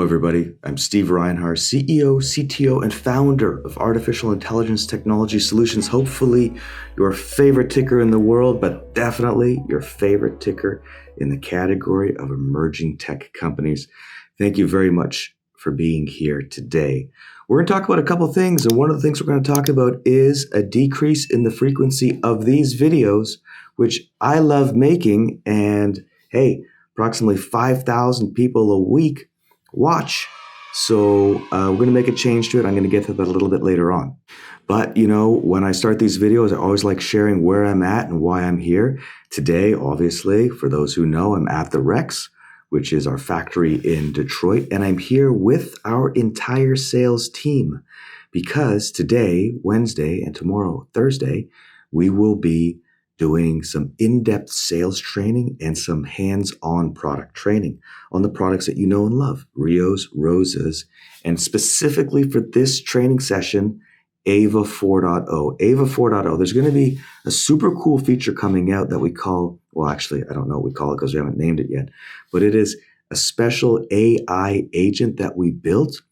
everybody. I'm Steve Reinharz, CEO, CTO, and founder of Artificial Intelligence Technology Solutions. Hopefully your favorite ticker in the world, but definitely your favorite ticker in the category of emerging tech companies. Thank you very much for being here today. We're going to talk about a couple things, and one of the things we're going to talk about is a decrease in the frequency of these videos, which I love making, and hey, approximately 5,000 people a week watch. So we're going to make a change to it. I'm going to get to that a little bit later on. But, when I start these videos, I always like sharing where I'm at and why I'm here. Today, obviously, for those who know, I'm at the Rex, which is our factory in Detroit. And I'm here with our entire sales team because today, Wednesday, and tomorrow, Thursday, we will be doing some in-depth sales training and some hands-on product training on the products that you know and love, Rios, Rosas, and specifically for this training session, AVA 4.0. AVA 4.0, there's going to be a super cool feature coming out that we call, well, actually, I don't know what we call it because we haven't named it yet, but it is a special AI agent that we built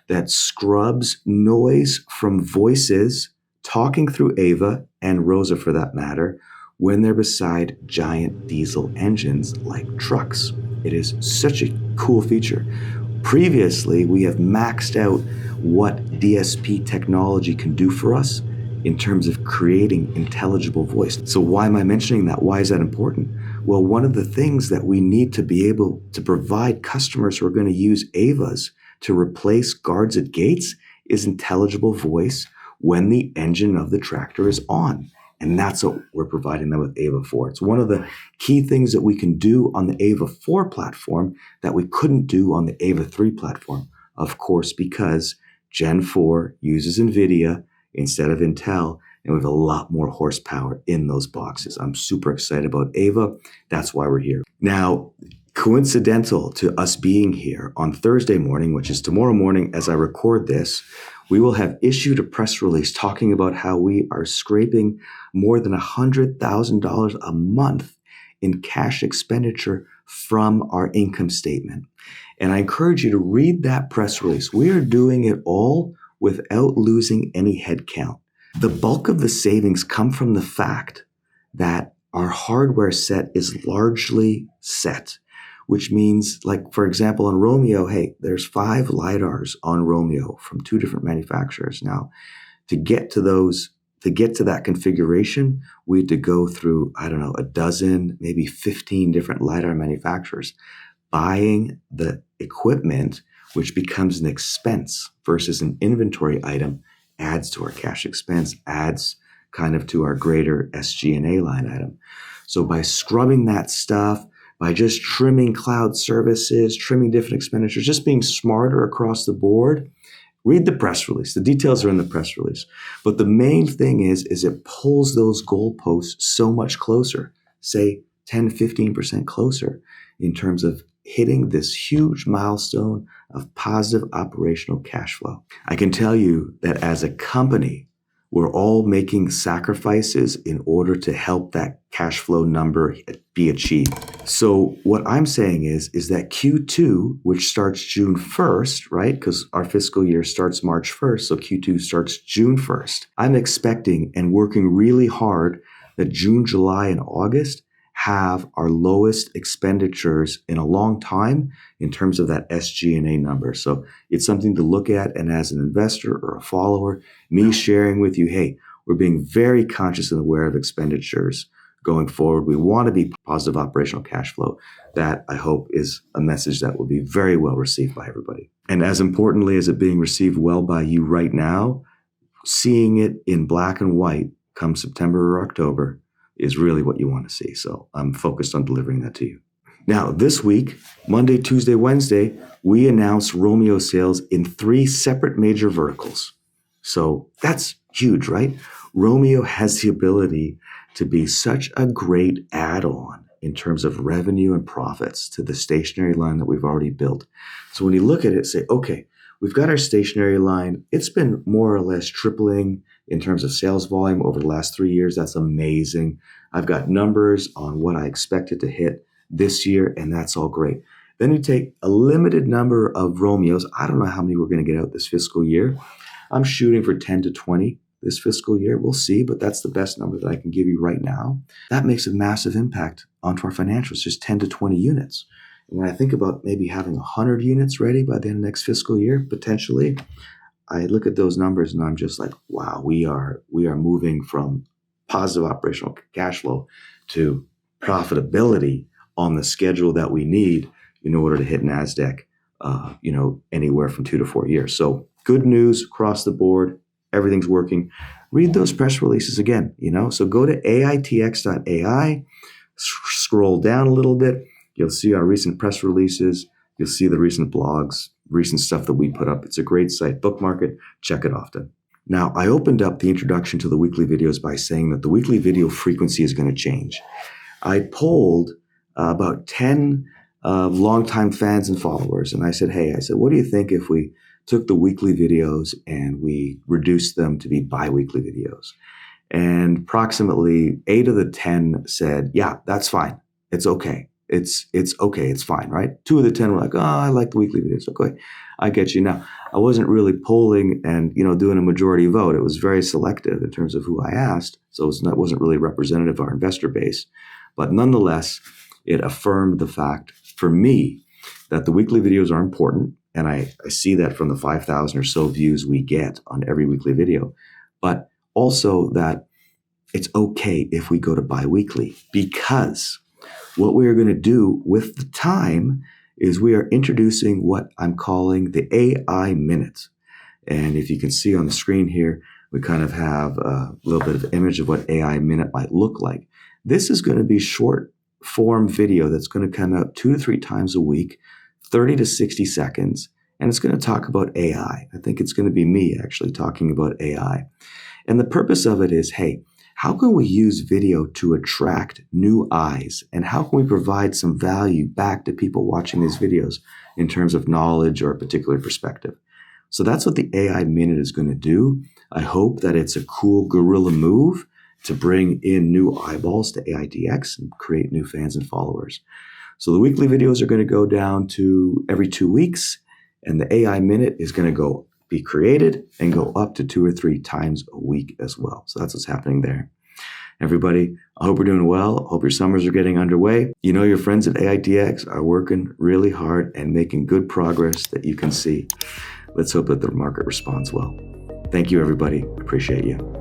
that scrubs noise from voices talking through AVA and Rosa for that matter, when they're beside giant diesel engines like trucks. It is such a cool feature. Previously, we have maxed out what DSP technology can do for us in terms of creating intelligible voice. So why am I mentioning that? Why is that important? Well, one of the things that we need to be able to provide customers who are going to use AVAs to replace guards at gates is intelligible voice when the engine of the tractor is on. And that's what we're providing them with AVA 4. It's one of the key things that we can do on the AVA 4 platform that we couldn't do on the AVA 3 platform, of course, because Gen 4 uses NVIDIA instead of Intel, and we have a lot more horsepower in those boxes. I'm super excited about AVA. That's why we're here. Now, coincidental to us being here on Thursday morning, which is tomorrow morning as I record this, we will have issued a press release talking about how we are scraping more than $100,000 a month in cash expenditure from our income statement. And I encourage you to read that press release. We are doing it all without losing any headcount. The bulk of the savings come from the fact that our hardware set is largely set, which means, like, for example, on ROAMEO, hey, there's 5 LiDARs on ROAMEO from 2 different manufacturers. Now, to get to that configuration, we had to go through, a dozen, maybe 15 different LiDAR manufacturers. Buying the equipment, which becomes an expense versus an inventory item, adds to our cash expense, adds kind of to our greater SG&A line item. So by scrubbing that stuff, by just trimming cloud services, trimming different expenditures, just being smarter across the board, read the press release. The details are in the press release. But the main thing is it pulls those goalposts so much closer, say 10, 15% closer in terms of hitting this huge milestone of positive operational cash flow. I can tell you that as a company, we're all making sacrifices in order to help that cash flow number be achieved. So what I'm saying is that Q2, which starts June 1st, right? Because our fiscal year starts March 1st, so Q2 starts June 1st. I'm expecting and working really hard that June, July, and August have our lowest expenditures in a long time in terms of that SG&A number. So it's something to look at, and as an investor or a follower, me sharing with you, hey, we're being very conscious and aware of expenditures going forward. We want to be positive operational cash flow. That, I hope, is a message that will be very well received by everybody. And as importantly as it being received well by you right now, seeing it in black and white come September or October is really what you want to see. So I'm focused on delivering that to you. Now, this week, Monday, Tuesday, Wednesday, we announced ROAMEO sales in 3 separate major verticals. So that's huge, right? ROAMEO has the ability to be such a great add-on in terms of revenue and profits to the stationary line that we've already built. So when you look at it, say, okay, we've got our stationary line. It's been more or less tripling in terms of sales volume over the last 3 years. That's amazing. I've got numbers on what I expected to hit this year, and that's all great. Then you take a limited number of ROAMEOs. I don't know how many we're going to get out this fiscal year. I'm shooting for 10 to 20 this fiscal year. We'll see, but that's the best number that I can give you right now. That makes a massive impact onto our financials, just 10 to 20 units. And when I think about maybe having 100 units ready by the end of next fiscal year, potentially, I look at those numbers and I'm just like, wow, we are moving from positive operational cash flow to profitability on the schedule that we need in order to hit NASDAQ, anywhere from 2 to 4 years. So good news across the board. Everything's working. Read those press releases again, So go to AITX.ai, scroll down a little bit. You'll see our recent press releases. You'll see the recent blogs, recent stuff that we put up. It's a great site. Bookmark it. Check it often. Now, I opened up the introduction to the weekly videos by saying that the weekly video frequency is going to change. I polled about 10 longtime fans and followers, and I said, what do you think if we took the weekly videos and we reduced them to be biweekly videos? And approximately 8 of the 10 said, yeah, that's fine. It's okay. It's okay. It's fine, right? 2 of the 10 were like, oh, I like the weekly videos. Okay, I get you. Now, I wasn't really polling and, doing a majority vote. It was very selective in terms of who I asked. So it wasn't really representative of our investor base. But nonetheless, it affirmed the fact for me that the weekly videos are important. And I see that from the 5,000 or so views we get on every weekly video. But also that it's okay if we go to biweekly, because what we are going to do with the time is we are introducing what I'm calling the AI Minute. And if you can see on the screen here, we kind of have a little bit of image of what AI Minute might look like. This is going to be short form video that's going to come out 2 to 3 times a week, 30 to 60 seconds. And it's going to talk about AI. I think it's going to be me actually talking about AI. And the purpose of it is, hey, how can we use video to attract new eyes? And how can we provide some value back to people watching these videos in terms of knowledge or a particular perspective? So that's what the AI Minute is going to do. I hope that it's a cool guerrilla move to bring in new eyeballs to AITX and create new fans and followers. So the weekly videos are going to go down to every 2 weeks, and the AI Minute is going to be created and go up to 2 or 3 times a week as well. So that's what's happening there. Everybody, I hope we're doing well. I hope your summers are getting underway. Your friends at AITX are working really hard and making good progress that you can see. Let's hope that the market responds well. Thank you, everybody. Appreciate you.